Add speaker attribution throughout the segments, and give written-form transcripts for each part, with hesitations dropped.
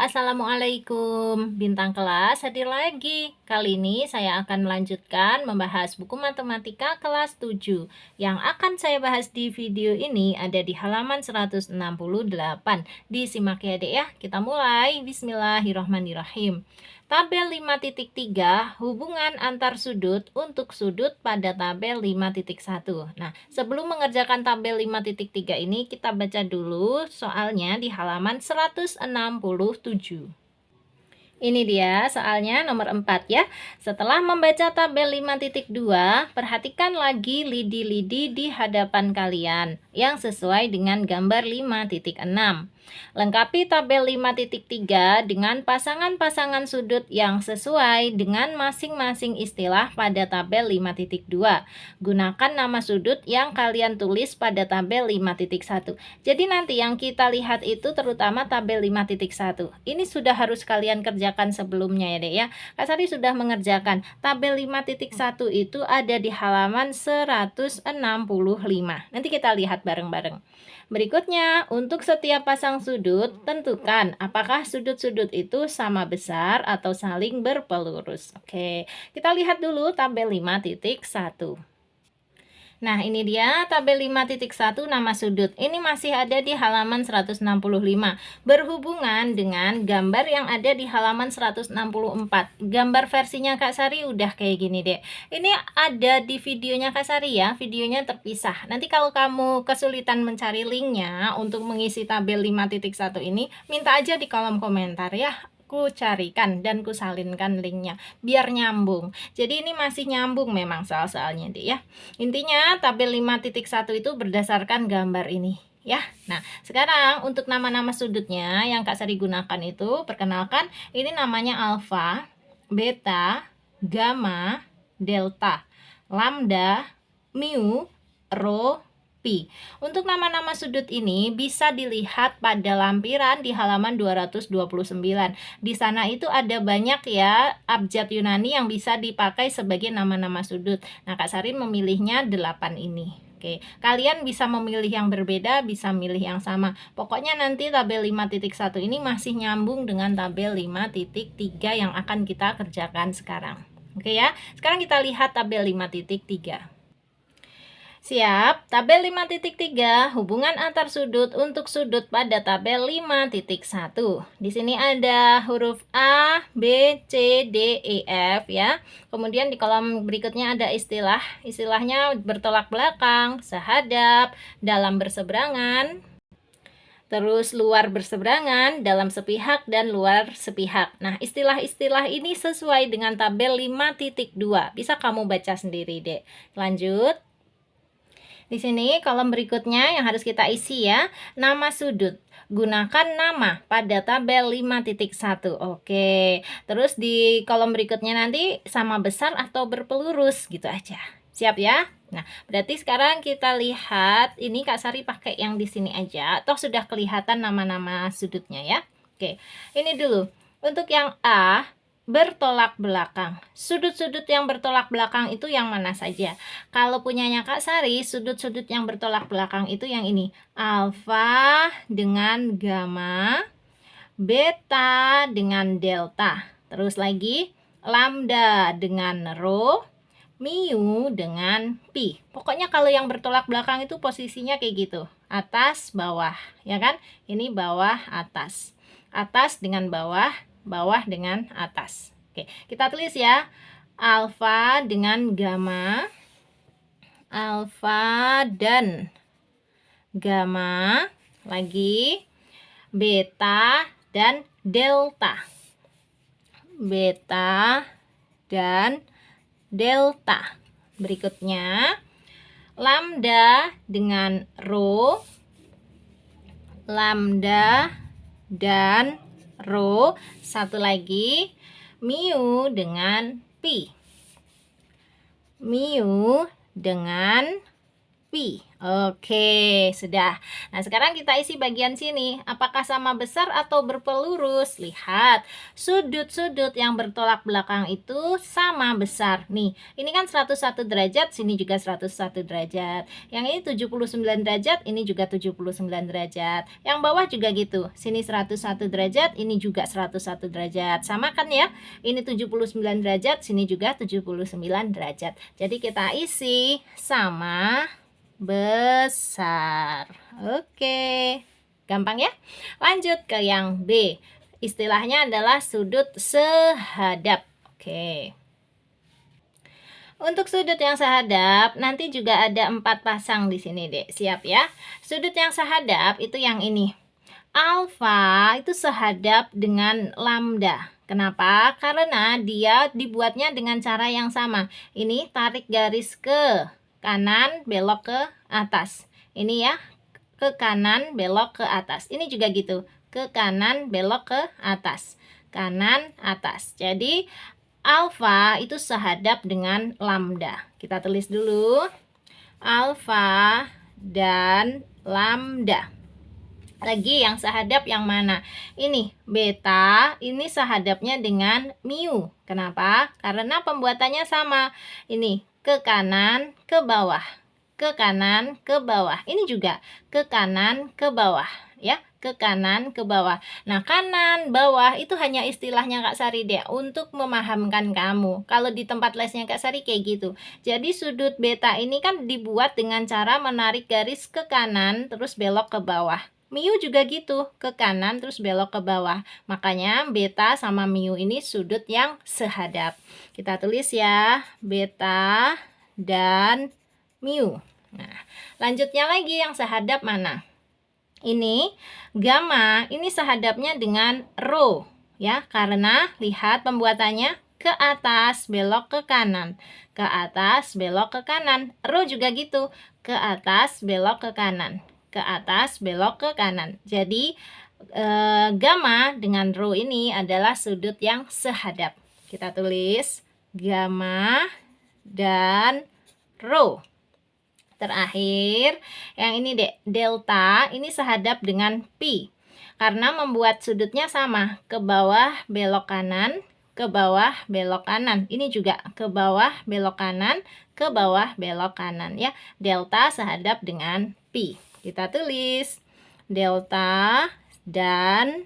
Speaker 1: Assalamualaikum bintang kelas, hadir lagi. Kali ini saya akan melanjutkan membahas buku matematika kelas 7. Yang akan saya bahas di video ini ada di halaman 168. Disimak ya Dek ya. Kita mulai. Bismillahirrahmanirrahim. Tabel 5.3 hubungan antar sudut untuk sudut pada tabel 5.1. Nah, sebelum mengerjakan tabel 5.3 ini kita baca dulu soalnya di halaman 167. Ini dia soalnya nomor 4 ya. Setelah membaca tabel 5.2, perhatikan lagi lidi-lidi di hadapan kalian yang sesuai dengan gambar 5.6. Lengkapi tabel 5.3 dengan pasangan-pasangan sudut yang sesuai dengan masing-masing istilah pada tabel 5.2. Gunakan nama sudut yang kalian tulis pada tabel 5.1. Jadi nanti yang kita lihat itu terutama tabel 5.1. Ini sudah harus kalian kerjakan sebelumnya ya Dek ya. Kak Sari sudah mengerjakan. Tabel 5.1 itu ada di halaman 165. Nanti kita lihat bareng-bareng. Berikutnya, untuk setiap pasang sudut, tentukan apakah sudut-sudut itu sama besar atau saling berpelurus. Oke, kita lihat dulu tabel 5.1. Nah, ini dia tabel 5.1 nama sudut. Ini masih ada di halaman 165. Berhubungan dengan gambar yang ada di halaman 164. Gambar versinya Kak Sari udah kayak gini deh. Ini ada di videonya Kak Sari ya. Videonya terpisah. Nanti kalau kamu kesulitan mencari linknya untuk mengisi tabel 5.1 ini, minta aja di kolom komentar ya. Ku carikan dan ku salinkan linknya biar nyambung. Jadi ini masih nyambung memang soal-soalnya deh ya. Intinya tabel 5.1 itu berdasarkan gambar ini ya. Nah, sekarang untuk nama-nama sudutnya yang Kak Sari gunakan itu, perkenalkan ini namanya alfa, beta, gamma, delta, lambda, mu, rho, pi. Untuk nama-nama sudut ini bisa dilihat pada lampiran di halaman 229. Di sana itu ada banyak ya abjad Yunani yang bisa dipakai sebagai nama-nama sudut. Nah, Kak Sari memilihnya 8 ini. Oke, kalian bisa memilih yang berbeda, bisa milih yang sama. Pokoknya nanti tabel 5.1 ini masih nyambung dengan tabel 5.3 yang akan kita kerjakan sekarang. Oke ya, sekarang kita lihat tabel 5.3. Siap, tabel 5.3 hubungan antar sudut untuk sudut pada tabel 5.1. Di sini ada huruf A, B, C, D, E, F ya. Kemudian di kolom berikutnya ada istilah. Istilahnya bertolak belakang, sehadap, dalam berseberangan, terus luar berseberangan, dalam sepihak, dan luar sepihak. Nah, istilah-istilah ini sesuai dengan tabel 5.2. Bisa kamu baca sendiri deh. Lanjut. Di sini kolom berikutnya yang harus kita isi ya, nama sudut. Gunakan nama pada tabel 5.1. Oke. Terus di kolom berikutnya nanti sama besar atau berpelurus gitu aja. Siap ya? Nah, berarti sekarang kita lihat ini Kak Sari pakai yang di sini aja. Toh sudah kelihatan nama-nama sudutnya ya. Oke. Ini dulu. Untuk yang A, bertolak belakang. Sudut-sudut yang bertolak belakang itu yang mana saja? Kalau punyanya Kak Sari, sudut-sudut yang bertolak belakang itu yang ini. Alfa dengan gamma, beta dengan delta. Terus lagi, lambda dengan rho, mu dengan pi. Pokoknya kalau yang bertolak belakang itu posisinya kayak gitu. Atas, bawah. Ya kan? Ini bawah, atas. Atas dengan bawah, bawah dengan atas. Oke, kita tulis ya. Alfa dengan gamma, alfa dan gamma, lagi beta dan delta, beta dan delta. Berikutnya lambda dengan rho, lambda dan rho. Satu lagi mu dengan pi, mu dengan Pi. Oke, sudah. Nah, sekarang kita isi bagian sini. Apakah sama besar atau berpelurus? Lihat, sudut-sudut yang bertolak belakang itu sama besar. Nih, ini kan 101 derajat, sini juga 101 derajat. Yang ini 79 derajat, ini juga 79 derajat. Yang bawah juga gitu. Sini 101 derajat, ini juga 101 derajat. Sama kan ya? Ini 79 derajat, sini juga 79 derajat. Jadi kita isi sama besar. Oke, gampang ya. Lanjut ke yang B. Istilahnya adalah sudut sehadap. Oke. Untuk sudut yang sehadap nanti juga ada 4 pasang di sini, Dek. Siap ya. Sudut yang sehadap itu yang ini. Alfa itu sehadap dengan lambda. Kenapa? Karena dia dibuatnya dengan cara yang sama. Ini tarik garis ke kanan, belok ke atas. Ini ya, ke kanan, belok ke atas. Ini juga gitu, ke kanan, belok ke atas. Kanan, atas. Jadi, alfa itu sehadap dengan lambda. Kita tulis dulu. Alfa dan lambda. Lagi yang sehadap yang mana? Ini beta, ini sehadapnya dengan mu. Kenapa? Karena pembuatannya sama. Ini ke kanan, ke bawah. Ke kanan, ke bawah. Ini juga ke kanan, ke bawah. Ya, ke kanan, ke bawah. Nah, kanan, bawah itu hanya istilahnya Kak Sari deh untuk memahamkan kamu. Kalau di tempat lesnya Kak Sari kayak gitu. Jadi sudut beta ini kan dibuat dengan cara menarik garis ke kanan terus belok ke bawah. Mu juga gitu, ke kanan terus belok ke bawah. Makanya beta sama mu ini sudut yang sehadap. Kita tulis ya, beta dan mu. Nah, lanjutnya lagi yang sehadap mana? Ini gamma, ini sehadapnya dengan rho ya, karena lihat pembuatannya ke atas belok ke kanan, ke atas belok ke kanan. Rho juga gitu, ke atas belok ke kanan, ke atas belok ke kanan. Jadi gamma dengan rho ini adalah sudut yang sehadap. Kita tulis gamma dan rho. Terakhir, yang ini dek, delta ini sehadap dengan pi. Karena membuat sudutnya sama, ke bawah belok kanan, ke bawah belok kanan. Ini juga ke bawah belok kanan, ke bawah belok kanan ya. Delta sehadap dengan pi. Kita tulis delta dan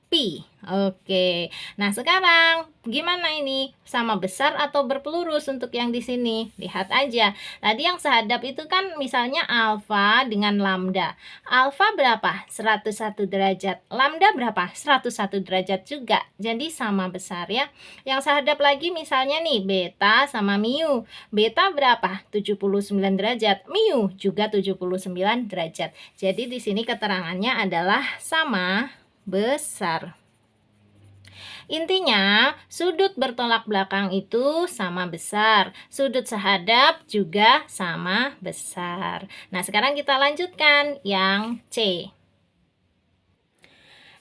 Speaker 1: pi. Oke. Nah, sekarang gimana ini? Sama besar atau berpelurus untuk yang di sini? Lihat aja. Tadi yang sehadap itu kan misalnya alfa dengan lambda. Alfa berapa? 101 derajat. Lambda berapa? 101 derajat juga. Jadi sama besar ya. Yang sehadap lagi misalnya nih beta sama mu. Beta berapa? 79 derajat. Mu juga 79 derajat. Jadi di sini keterangannya adalah sama besar. Intinya, sudut bertolak belakang itu sama besar. Sudut sehadap juga sama besar. Nah, sekarang kita lanjutkan yang C.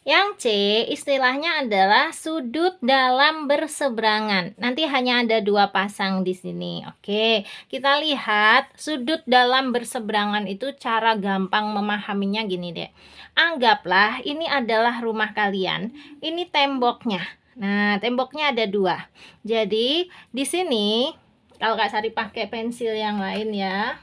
Speaker 1: Yang C istilahnya adalah sudut dalam berseberangan. Nanti hanya ada 2 pasang di sini. Oke, kita lihat sudut dalam berseberangan itu cara gampang memahaminya gini deh. Anggaplah ini adalah rumah kalian. Ini temboknya. Nah, temboknya ada 2. Jadi, di sini kalau Kak Sari pakai pensil yang lain ya.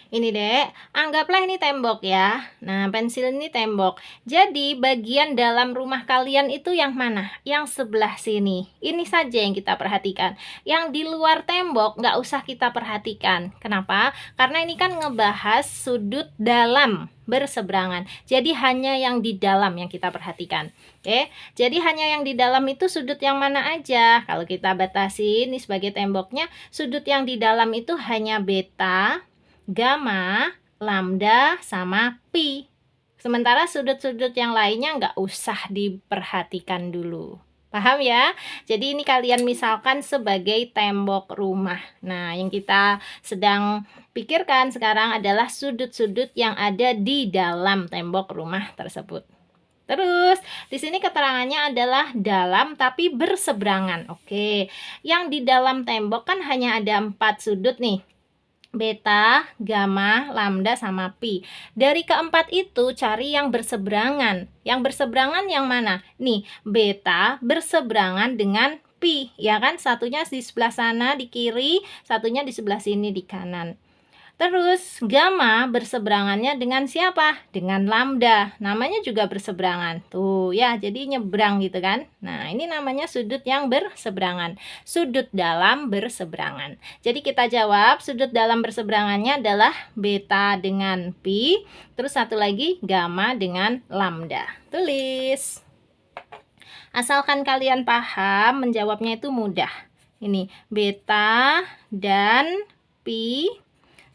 Speaker 1: Ini dek, anggaplah ini tembok ya. Nah, pensil ini tembok. Jadi, bagian dalam rumah kalian itu yang mana? Yang sebelah sini. Ini saja yang kita perhatikan. Yang di luar tembok nggak usah kita perhatikan. Kenapa? Karena ini kan ngebahas sudut dalam berseberangan. Jadi, hanya yang di dalam yang kita perhatikan. Oke, jadi hanya yang di dalam itu sudut yang mana aja? Kalau kita batasi ini sebagai temboknya, sudut yang di dalam itu hanya beta, gamma, lambda, sama pi. Sementara sudut-sudut yang lainnya nggak usah diperhatikan dulu. Paham ya? Jadi ini kalian misalkan sebagai tembok rumah. Nah, yang kita sedang pikirkan sekarang adalah sudut-sudut yang ada di dalam tembok rumah tersebut. Terus, di sini keterangannya adalah dalam tapi berseberangan. Oke, yang di dalam tembok kan hanya ada 4 sudut nih. beta, gamma, lambda, sama pi. Dari keempat itu cari yang berseberangan. Yang berseberangan yang mana? Nih, beta berseberangan dengan pi, ya kan? Satunya di sebelah sana di kiri, satunya di sebelah sini di kanan. Terus gamma berseberangannya dengan siapa? Dengan lambda. Namanya juga berseberangan. Tuh ya, jadi nyebrang gitu kan. Nah, ini namanya sudut yang berseberangan. Sudut dalam berseberangan. Jadi kita jawab sudut dalam berseberangannya adalah beta dengan pi. Terus satu lagi gamma dengan lambda. Tulis. Asalkan kalian paham, menjawabnya itu mudah. Ini beta dan pi.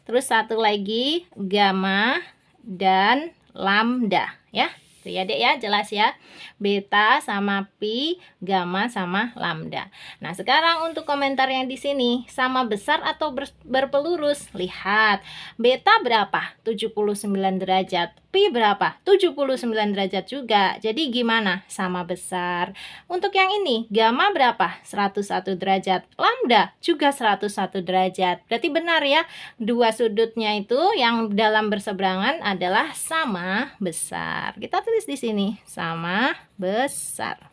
Speaker 1: Terus satu lagi gamma dan lambda ya. Tuh ya Dek ya, jelas ya. Beta sama pi, gamma sama lambda. Nah, sekarang untuk komentar yang di sini, sama besar atau berpelurus? Lihat. Beta berapa? 79 derajat. Pi berapa? 79 derajat juga. Jadi gimana? Sama besar. Untuk yang ini, gamma berapa? 101 derajat. Lambda juga 101 derajat. Berarti benar ya. Dua sudutnya itu yang dalam berseberangan adalah sama besar. Kita tulis di sini, sama besar.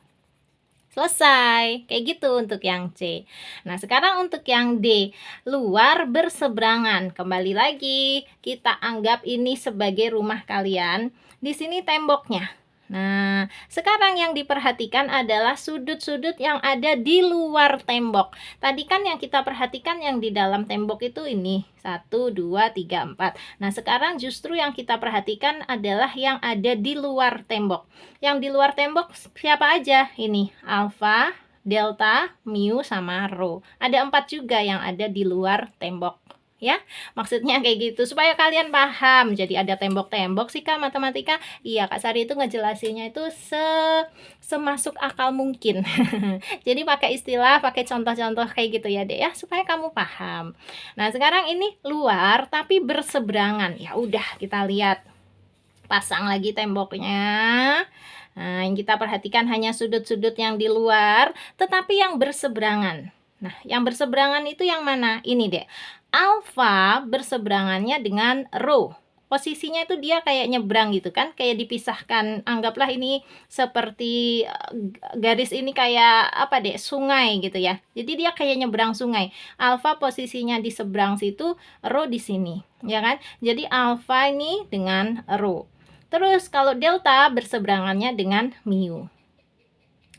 Speaker 1: Selesai. Kayak gitu untuk yang C. Nah, sekarang untuk yang D, luar berseberangan. Kembali lagi, kita anggap ini sebagai rumah kalian. Di sini temboknya. Nah, sekarang yang diperhatikan adalah sudut-sudut yang ada di luar tembok. Tadi kan yang kita perhatikan yang di dalam tembok itu ini. 1, 2, 3, 4. Nah, sekarang justru yang kita perhatikan adalah yang ada di luar tembok. Yang di luar tembok siapa aja? Ini, alfa, delta, mu, sama rho. Ada 4 juga yang ada di luar tembok. Ya, maksudnya kayak gitu supaya kalian paham. Jadi ada tembok-tembok sih Kak matematika. Iya, Kak Sari itu ngejelasinnya itu semasuk akal mungkin. Jadi pakai istilah, pakai contoh-contoh kayak gitu ya Dek ya, supaya kamu paham. Nah, sekarang ini luar tapi berseberangan. Ya udah, kita lihat. Pasang lagi temboknya. Nah, yang kita perhatikan hanya sudut-sudut yang di luar, tetapi yang berseberangan. Nah, yang berseberangan itu yang mana? Ini deh. Alfa berseberangannya dengan rho. Posisinya itu dia kayak nyebrang gitu kan, kayak dipisahkan. Anggaplah ini seperti garis ini kayak apa deh, sungai gitu ya. Jadi dia kayak nyebrang sungai. Alfa posisinya di seberang situ, rho di sini, ya kan? Jadi alfa ini dengan rho. Terus kalau delta berseberangannya dengan mu.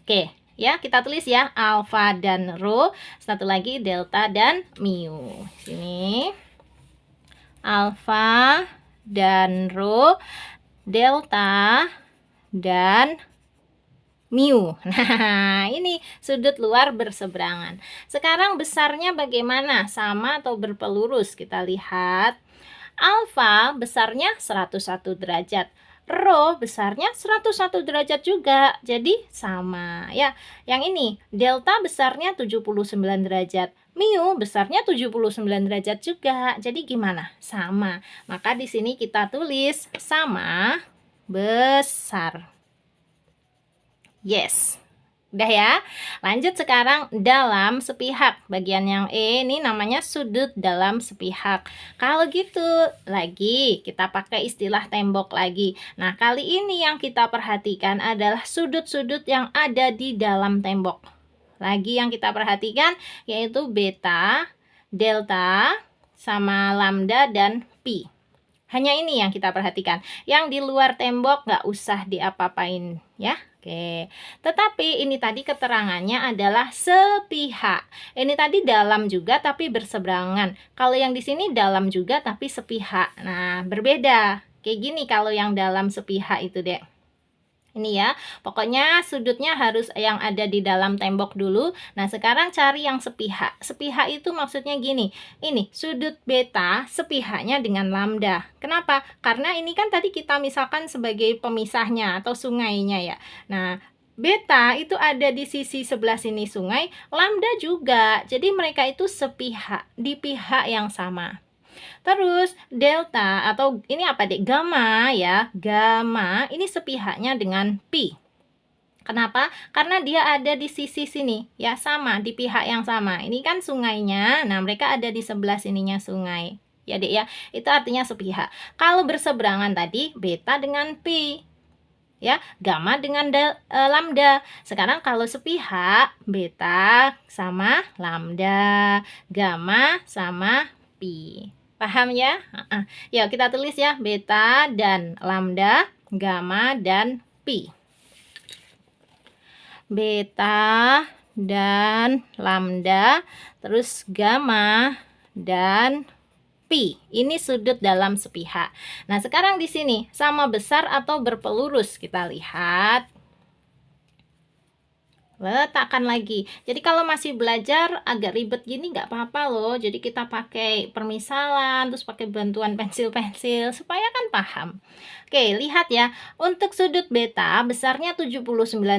Speaker 1: Oke. Ya, kita tulis ya, alfa dan rho, satu lagi delta dan mu. Sini. Alfa dan rho, delta dan mu. Nah, ini sudut luar berseberangan. Sekarang besarnya bagaimana? Sama atau berpelurus? Kita lihat. Alfa besarnya 101 derajat. Rho besarnya 101 derajat juga. Jadi sama ya. Yang ini delta besarnya 79 derajat. Mu besarnya 79 derajat juga. Jadi gimana? Sama. Maka di sini kita tulis sama besar. Yes. Udah ya. Lanjut sekarang dalam sepihak. Bagian yang E ini namanya sudut dalam sepihak. Kalau gitu lagi kita pakai istilah tembok lagi. Nah, kali ini yang kita perhatikan adalah sudut-sudut yang ada di dalam tembok. Lagi yang kita perhatikan yaitu beta, delta, sama lambda dan pi. Hanya ini yang kita perhatikan. Yang di luar tembok nggak usah diapa-apain ya. Oke, tetapi ini tadi keterangannya adalah sepihak. Ini tadi dalam juga tapi berseberangan. Kalau yang di sini dalam juga tapi sepihak. Nah, berbeda. Kayak gini kalau yang dalam sepihak itu, Dek. Ini ya, pokoknya sudutnya harus yang ada di dalam tembok dulu. Nah, sekarang cari yang sepihak. Sepihak itu maksudnya gini. Ini sudut beta sepihaknya dengan lambda. Kenapa? Karena ini kan tadi kita misalkan sebagai pemisahnya atau sungainya ya. Nah, beta itu ada di sisi sebelah sini sungai, lambda juga. Jadi mereka itu sepihak, di pihak yang sama. Terus delta atau ini apa deh? Gamma ya. Gamma ini sepihaknya dengan pi. Kenapa? Karena dia ada di sisi sini. Ya sama, di pihak yang sama. Ini kan sungainya. Nah, mereka ada di sebelah sininya sungai. ya Dek ya. Itu artinya sepihak. Kalau berseberangan tadi beta dengan pi, ya, gamma dengan lambda. Sekarang kalau sepihak, beta sama lambda, gamma sama pi. Paham ya? Yuk kita tulis ya, beta dan lambda, gamma dan pi. Beta dan lambda, terus gamma dan pi. Ini sudut dalam sepihak. Nah, sekarang di sini sama besar atau berpelurus? Kita lihat. Letakkan lagi. Jadi kalau masih belajar agak ribet gini nggak apa-apa loh. Jadi kita pakai permisalan, terus pakai bantuan pensil-pensil supaya kan paham. Oke, lihat ya. Untuk sudut beta besarnya 79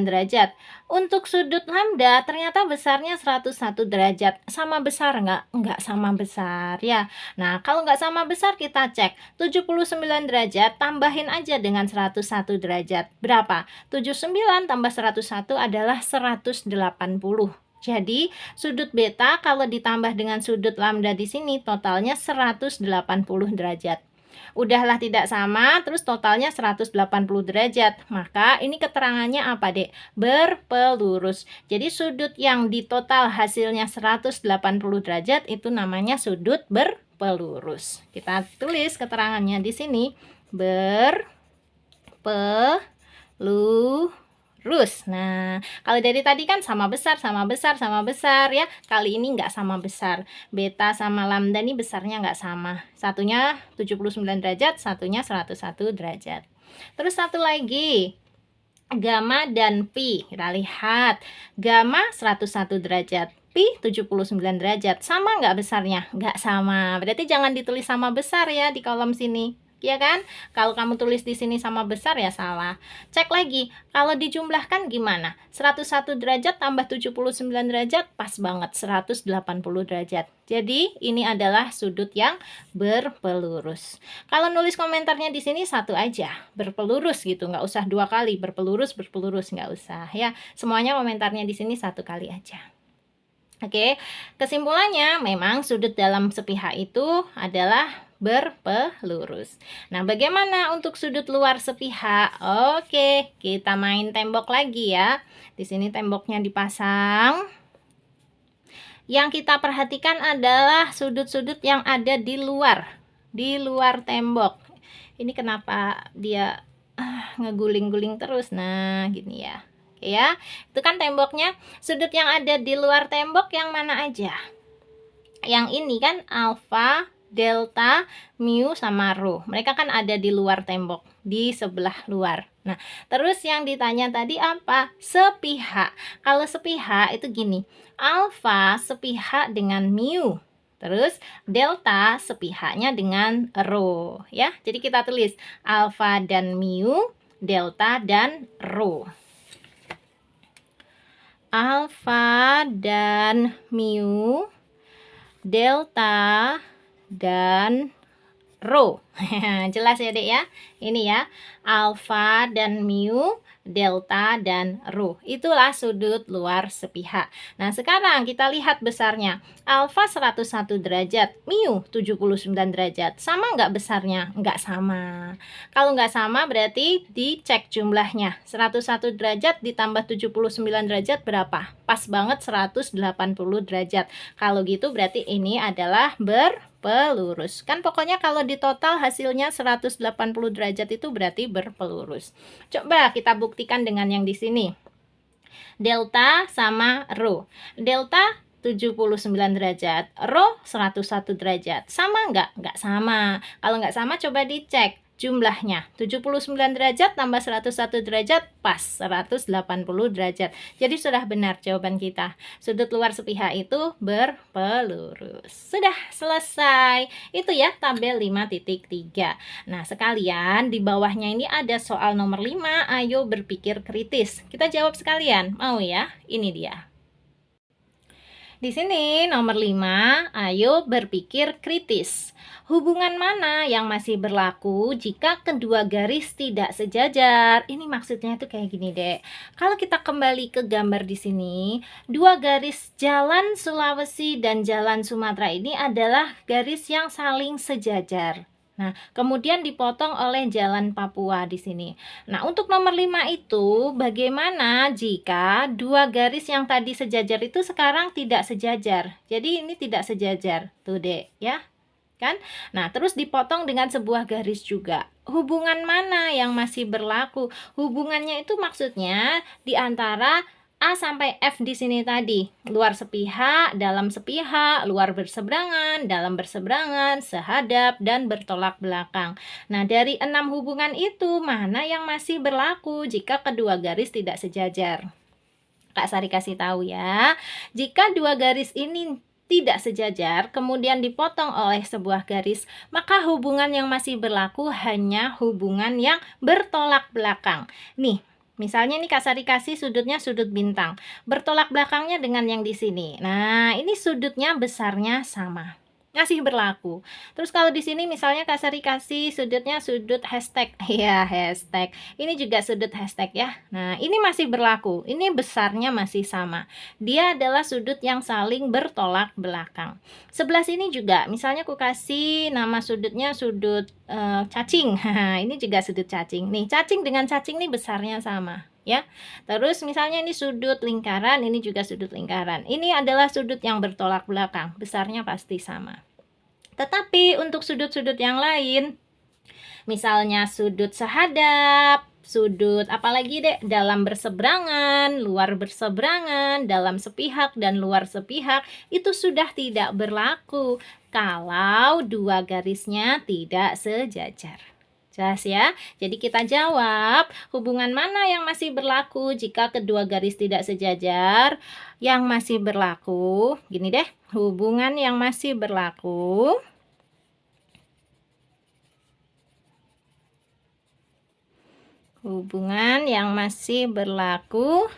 Speaker 1: derajat. Untuk sudut lambda ternyata besarnya 101 derajat. Sama besar nggak? Nggak sama besar ya. Nah, kalau nggak sama besar kita cek. 79 derajat tambahin aja dengan 101 derajat. Berapa? 79 tambah 101 adalah 180. Jadi, sudut beta kalau ditambah dengan sudut lambda di sini totalnya 180 derajat. Udahlah tidak sama, terus totalnya 180 derajat. Maka ini keterangannya apa, Dek? Berpelurus. Jadi sudut yang di total hasilnya 180 derajat itu namanya sudut berpelurus. Kita tulis keterangannya di sini. Berpelurus. Nah, kalau dari tadi kan sama besar ya. Kali ini nggak sama besar. Beta sama lambda ini besarnya nggak sama. Satunya 79 derajat, satunya 101 derajat. Terus satu lagi, gamma dan pi. Kita lihat. Gamma 101 derajat. Pi 79 derajat. Sama nggak besarnya? Nggak sama. Berarti jangan ditulis sama besar ya di kolom sini. Ya kan? Kalau kamu tulis di sini sama besar ya salah. Cek lagi, kalau dijumlahkan gimana? 101 derajat tambah 79 derajat pas banget 180 derajat. Jadi ini adalah sudut yang berpelurus. Kalau nulis komentarnya di sini satu aja, berpelurus gitu, nggak usah dua kali berpelurus nggak usah ya. Semuanya komentarnya di sini satu kali aja. Oke, kesimpulannya memang sudut dalam sepihak itu adalah berpelurus. Nah, bagaimana untuk sudut luar sepihak? Oke, kita main tembok lagi ya. Di sini temboknya dipasang. Yang kita perhatikan adalah sudut-sudut yang ada di luar tembok. Ini kenapa dia ngeguling-guling terus? Nah, gini ya. Oke ya, itu kan temboknya. Sudut yang ada di luar tembok yang mana aja? Yang ini kan alfa, delta, mu, sama rho. Mereka kan ada di luar tembok, di sebelah luar. Nah, terus yang ditanya tadi apa? Sepihak. Kalau sepihak itu gini, alfa sepihak dengan mu. Terus delta sepihaknya dengan rho, ya. Jadi kita tulis alfa dan mu, delta dan rho. Alfa dan mu, delta dan rho. Jelas ya Dek ya? Ini ya, alfa dan mu, delta dan rho. Itulah sudut luar sepihak. Nah, sekarang kita lihat besarnya. Alfa 101 derajat, mu 79 derajat. Sama nggak besarnya? Nggak sama. Kalau nggak sama berarti dicek jumlahnya. 101 derajat ditambah 79 derajat berapa? Pas banget 180 derajat. Kalau gitu berarti ini adalah berpelurus. Kan pokoknya kalau di total hasilnya 180 derajat itu berarti berpelurus. Coba kita buktikan dengan yang di sini. Delta sama rho. Delta 79 derajat, rho 101 derajat. Sama nggak? Nggak sama. Kalau nggak sama coba dicek jumlahnya. 79 derajat tambah 101 derajat pas 180 derajat. Jadi sudah benar jawaban kita. Sudut luar sepihak itu berpelurus. Sudah selesai. Itu ya tabel 5.3. Nah, sekalian di bawahnya ini ada soal nomor 5. Ayo berpikir kritis. Kita jawab sekalian. Mau ya? Ini dia. Di sini nomor 5, ayo berpikir kritis. Hubungan mana yang masih berlaku jika kedua garis tidak sejajar? Ini maksudnya tuh kayak gini, Dek. Kalau kita kembali ke gambar di sini, dua garis jalan Sulawesi dan jalan Sumatera ini adalah garis yang saling sejajar. Nah, kemudian dipotong oleh jalan Papua di sini. Nah, untuk nomor 5 itu bagaimana jika dua garis yang tadi sejajar itu sekarang tidak sejajar? Jadi ini tidak sejajar. Tuh, Dek, ya. Kan? Nah, terus dipotong dengan sebuah garis juga. Hubungan mana yang masih berlaku? Hubungannya itu maksudnya di antara A sampai F di sini tadi, luar sepihak, dalam sepihak, luar berseberangan, dalam berseberangan, sehadap, dan bertolak belakang. Nah, dari 6 hubungan itu, mana yang masih berlaku jika kedua garis tidak sejajar? Kak Sari kasih tahu ya, jika dua garis ini tidak sejajar, kemudian dipotong oleh sebuah garis, maka hubungan yang masih berlaku hanya hubungan yang bertolak belakang. Nih, misalnya nih Kak Sari kasih sudutnya sudut bintang, bertolak belakangnya dengan yang di sini. Nah, ini sudutnya besarnya sama, masih berlaku. Terus kalau di sini misalnya Kak Sari kasih sudutnya sudut hashtag, ya hashtag. Ini juga sudut hashtag ya. Nah, ini masih berlaku. Ini besarnya masih sama. Dia adalah sudut yang saling bertolak belakang. Sebelah sini juga, misalnya aku kasih nama sudutnya sudut cacing. Ini juga sudut cacing. Nih, cacing dengan cacing nih besarnya sama. Ya, terus misalnya ini sudut lingkaran, ini juga sudut lingkaran. Ini adalah sudut yang bertolak belakang, besarnya pasti sama. Tetapi untuk sudut-sudut yang lain, misalnya sudut sehadap, sudut apalagi deh, dalam berseberangan, luar berseberangan, dalam sepihak dan luar sepihak, itu sudah tidak berlaku kalau dua garisnya tidak sejajar. Jelas ya? Jadi kita jawab, hubungan mana yang masih berlaku jika kedua garis tidak sejajar? Yang masih berlaku, gini deh, hubungan yang masih berlaku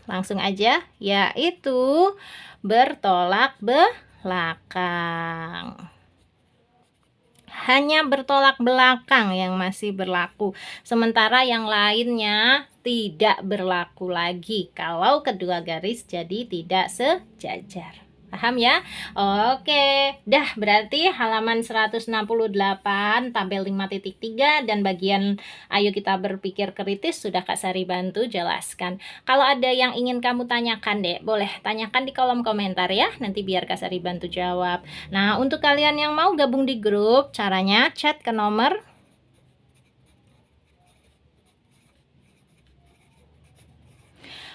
Speaker 1: langsung aja, yaitu bertolak belakang. Hanya bertolak belakang yang masih berlaku, sementara yang lainnya tidak berlaku lagi kalau kedua garis jadi tidak sejajar. Paham ya? Oke, dah berarti halaman 168 tabel 5.3 dan bagian ayo kita berpikir kritis sudah Kak Sari bantu jelaskan. Kalau ada yang ingin kamu tanyakan deh, boleh tanyakan di kolom komentar ya, nanti biar Kak Sari bantu jawab. Nah, untuk kalian yang mau gabung di grup, caranya chat ke nomor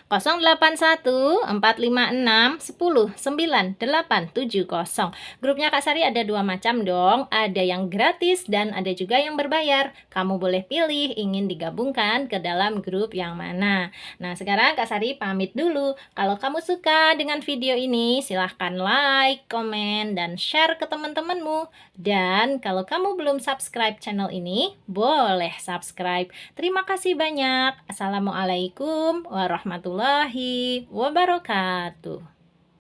Speaker 1: 081456109870. Grupnya Kak Sari ada dua macam dong, ada yang gratis dan ada juga yang berbayar. Kamu boleh pilih ingin digabungkan ke dalam grup yang mana. Nah, sekarang Kak Sari pamit dulu. Kalau kamu suka dengan video ini, silahkan like, komen, dan share ke teman-temanmu. Dan kalau kamu belum subscribe channel ini, boleh subscribe. Terima kasih banyak. Assalamualaikum warahmatullahi wabarakatuh.